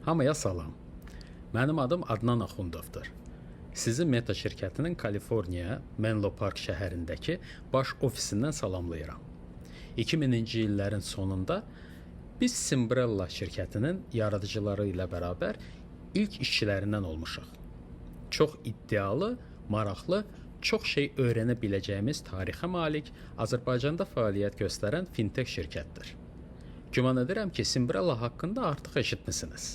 Hamıya salam. Mənim adım Adnan Axundovdur. Sizi Meta şirkətinin Kaliforniya, Menlo Park şəhərindəki baş ofisindən salamlayıram. 2000-ci illərin sonunda biz Simbrella şirkətinin yaradıcıları ilə bərabər ilk işçilərindən olmuşuq. Çox iddialı, maraqlı, çox şey öyrənə biləcəyimiz tarixə malik Azərbaycanda fəaliyyət göstərən fintech şirkətdir. Güman edirəm ki, Simbrella haqqında artıq eşitmisiniz.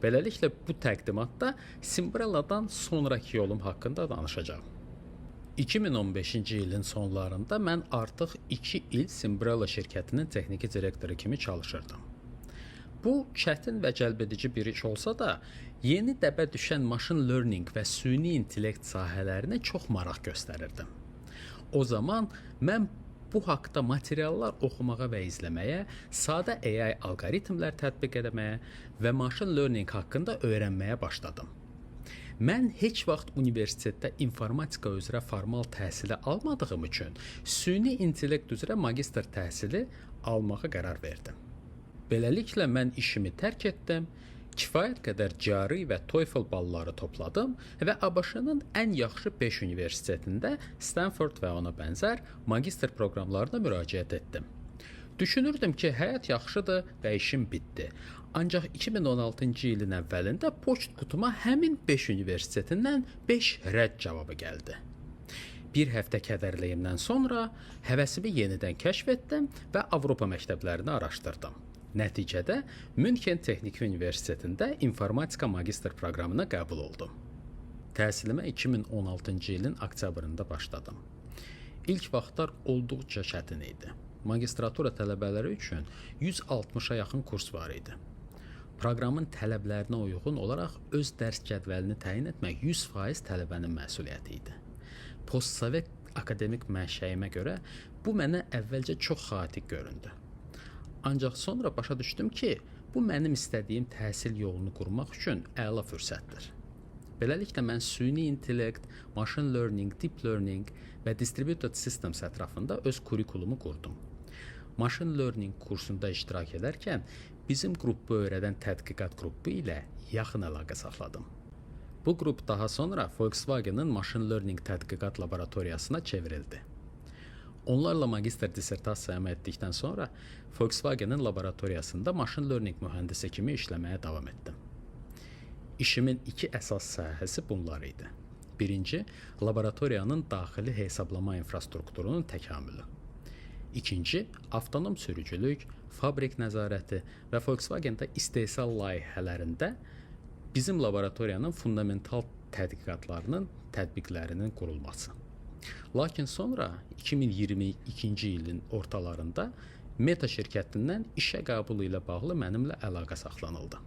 Beləliklə, bu təqdimatda Simbrella'dan sonraki yolum haqqında danışacağım. 2015-ci ilin sonlarında mən artıq 2 il Simbrella şirkətinin texniki direktoru kimi çalışırdım. Bu, çətin və cəlbedici bir iş olsa da, yeni dəbə düşən machine learning və süni intellekt sahələrinə çox maraq göstərirdim. O zaman mən bu haqda materiallar oxumağa və izləməyə, sadə AI algoritmlər tətbiq etməyə və machine learning haqqında öyrənməyə başladım. Mən heç vaxt universitetdə informatika üzrə formal təhsili almadığım üçün süni intellekt üzrə magistr təhsili almağa qərar verdim. Beləliklə mən işimi tərk etdim, kifayət qədər GRE və TOEFL balları topladım və ABŞ-nın ən yaxşı 5 universitetində Stanford və ona bənzər magistr proqramlarına müraciət etdim. Düşünürdüm ki, həyat yaxşıdır və işim bitdi. Ancaq 2016-cı ilin əvvəlində poçt qutuma həmin 5 universitetindən 5 rədd cavabı gəldi. Bir həftə kədərliyimdən sonra həvəsimi yenidən kəşf etdim və Avropa məktəblərini araşdırdım. Nəticədə München Texniki Universitetində informatika magistr proqramına qəbul oldum. Təhsilimə 2016-cı ilin oktyabrında başladım. İlk vaxtlar olduqca çətin idi. Magistratura tələbələri üçün 160-a yaxın kurs var idi. Proqramın tələblərinə uyğun olaraq öz dərs cədvəlini təyin etmək 100% tələbənin məsuliyyəti idi. Postsovet akademik mənşəyimə görə bu mənə əvvəlcə çox xatik göründü. Ancaq sonra başa düşdüm ki, bu mənim istədiyim təhsil yolunu qurmaq üçün əla fürsətdir. Beləliklə, mən süni intellekt, machine learning, deep learning və distributed systems ətrafında öz kurikulumu qurdum. Machine learning kursunda iştirak edərkən bizim qrupu öyrədən tədqiqat qrupu ilə yaxın əlaqə saxladım. Bu qrup daha sonra Volkswagen-ın machine learning tədqiqat laboratoriyasına çevrildi. Onlarla magistr dissertasiyamı etdikdən sonra Volkswagen-ın laboratoriyasında machine learning mühəndisi kimi işləməyə davam etdim. İşimin 2 əsas sahəsi bunlar idi. Birinci, laboratoriyanın daxili hesablama infrastrukturunun təkamülü. İkinci, avtonom sürücülük, fabrik nəzarəti və Volkswagen-da istehsal layihələrində bizim laboratoriyanın fundamental tədqiqatlarının tətbiqlərinin qurulması. Lakin sonra 2022-ci ilin ortalarında Meta şirkətindən işə qəbulu ilə bağlı mənimlə əlaqə saxlanıldı.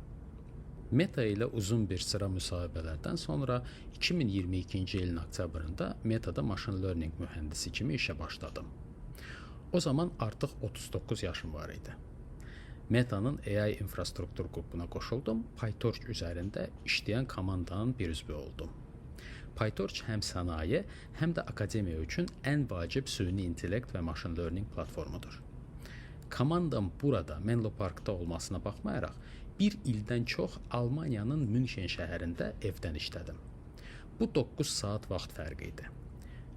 Meta ilə uzun bir sıra müsahibələrdən sonra 2022-ci ilin oktyabrında Metada machine learning mühəndisi kimi işə başladım. O zaman artıq 39 yaşım var idi. Meta'nın AI infrastruktur qrupuna qoşuldum, PyTorch üzərində işləyən komandanın bir üzvü oldum. PyTorch həm sənaye, həm də akademiya üçün ən vacib süni intellekt və machine learning platformudur. Komandam burada, Menlo Parkda olmasına baxmayaraq, bir ildən çox Almaniyanın München şəhərində evdən işlədim. Bu 9 saat vaxt fərqi idi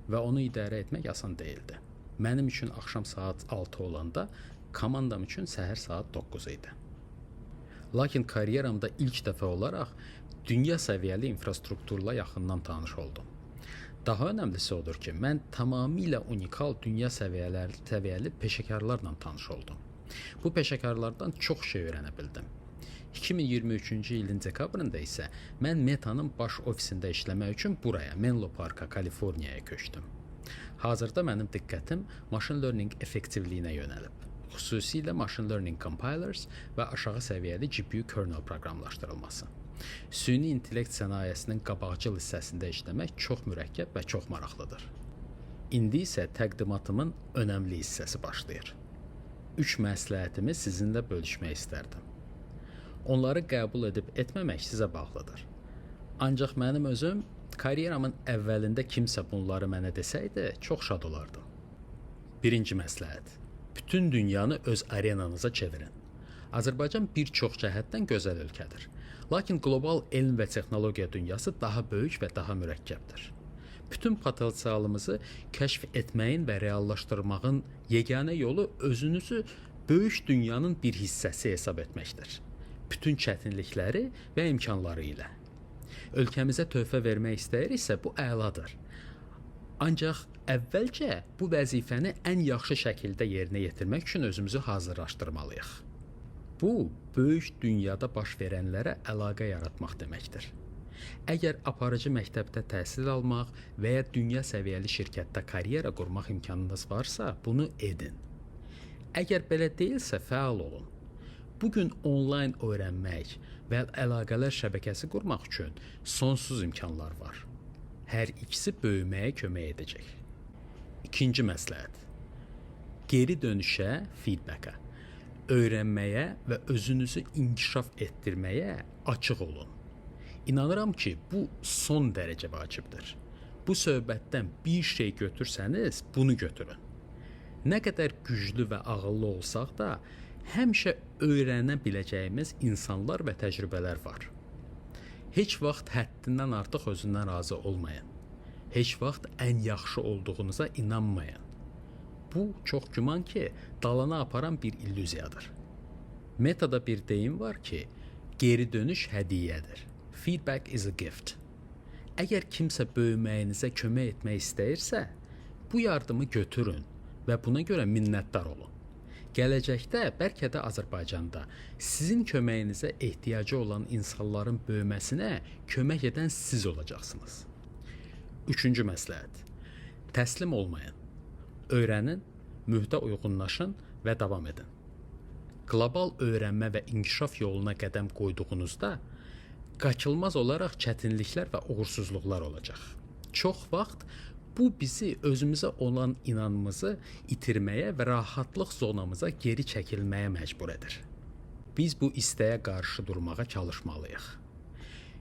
və onu idarə etmək asan deyildi. Mənim üçün axşam saat 6 olanda, komandam üçün səhər saat 9 idi. Lakin karyeramda ilk dəfə olaraq dünya səviyyəli infrastrukturla yaxından tanış oldum. Daha önəmlisi odur ki, mən tamamilə unikal dünya səviyyəli peşəkarlarla tanış oldum. Bu peşəkarlardan çox şey öyrənə bildim. 2023-cü ilin dekabrında isə mən Meta'nın baş ofisində işləmək üçün buraya, Menlo Parka, Kaliforniyaya köçdüm. Hazırda mənim diqqətim machine learning effektivliyinə yönəlib. Xüsusilə machine learning compilers və aşağı səviyyəli GPU kernel proqramlaşdırılması. Süni intellekt sənayesinin qabaqcıl hissəsində işləmək çox mürəkkəb və çox maraqlıdır. İndi isə təqdimatımın önəmli hissəsi başlayır. 3 məsləhətimi sizinlə bölüşmək istərdim. Onları qəbul edib etməmək sizə bağlıdır. Ancaq mənim özüm karyeramın əvvəlində kimsə bunları mənə desəydi, çox şad olardım. Birinci məsləhət. Bütün dünyanı öz arenanıza çevirin. Azərbaycan bir çox cəhətdən gözəl ölkədir. Lakin qlobal elm və texnologiya dünyası daha böyük və daha mürəkkəbdir. Bütün potensialımızı kəşf etməyin və reallaşdırmağın yeganə yolu özünüzü böyük dünyanın bir hissəsi hesab etməkdir. Bütün çətinlikləri və imkanları ilə. Ölkəmizə töhfə vermək istəyiriksə bu əladır. Ancaq əvvəlcə bu vəzifəni ən yaxşı şəkildə yerinə yetirmək üçün özümüzü hazırlaşdırmalıyıq. Bu, böyük dünyada baş verənlərə əlaqə yaratmaq deməkdir. Əgər aparıcı məktəbdə təhsil almaq və ya dünya səviyyəli şirkətdə karyera qurmaq imkanınız varsa, bunu edin. Əgər belə deyilsə, fəal olun. Bugün onlayn öyrənmək və əlaqələr şəbəkəsi qurmaq üçün sonsuz imkanlar var. Hər ikisi böyüməyə kömək edəcək. İkinci məsləhət. Geri dönüşə, feedback-a. Öyrənməyə və özünüzü inkişaf etdirməyə açıq olun. İnanıram ki, bu son dərəcə vacibdir. Bu söhbətdən bir şey götürsəniz, bunu götürün. Nə qədər güclü və ağıllı olsaq da, həmişə öyrənə biləcəyimiz insanlar və təcrübələr var. Heç vaxt həddindən artıq özündən razı olmayın. Heç vaxt ən yaxşı olduğunuza inanmayın. Bu, çox güman ki, dalana aparan bir illüziyadır. Metada bir deyim var ki, geri dönüş hədiyyədir. Feedback is a gift. Əgər kimsə böyüməyinizə kömək etmək istəyirsə, bu yardımı götürün və buna görə minnətdar olun. Gələcəkdə, bəlkə də Azərbaycanda sizin köməyinizə ehtiyacı olan insanların böyüməsinə kömək edən siz olacaqsınız. Üçüncü məsləhət. Təslim olmayın. Öyrənin, mühitə uyğunlaşın və davam edin. Qlobal öyrənmə və inkişaf yoluna qədəm qoyduğunuzda qaçılmaz olaraq çətinliklər və uğursuzluqlar olacaq. Çox vaxt bu bizi özümüzə olan inanımızı itirməyə və rahatlıq zonamıza geri çəkilməyə məcbur edir. Biz bu istəyə qarşı durmağa çalışmalıyıq.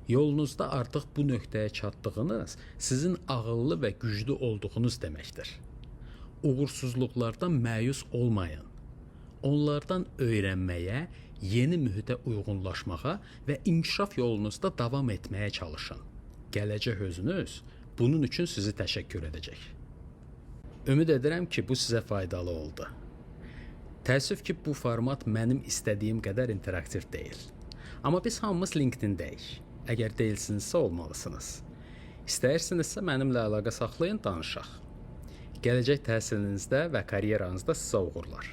Yolunuzda artıq bu nöqtəyə çatdığınız sizin ağıllı və güclü olduğunuz deməkdir. Uğursuzluqlardan məyus olmayın. Onlardan öyrənməyə, yeni mühitə uyğunlaşmağa və inkişaf yolunuzda davam etməyə çalışın. Gələcək özünüz bunun üçün sizi təşəkkür edəcək. Ümid edirəm ki, bu sizə faydalı oldu. Təəssüf ki, bu format mənim istədiyim qədər interaktiv deyil. Amma biz hamımız LinkedIn-deyik. Əgər deyilsinizsə olmalısınız. İstəyirsinizsə mənimlə əlaqə saxlayın, danışaq. Gələcək təhsilinizdə və karyeranızda sizə uğurlar.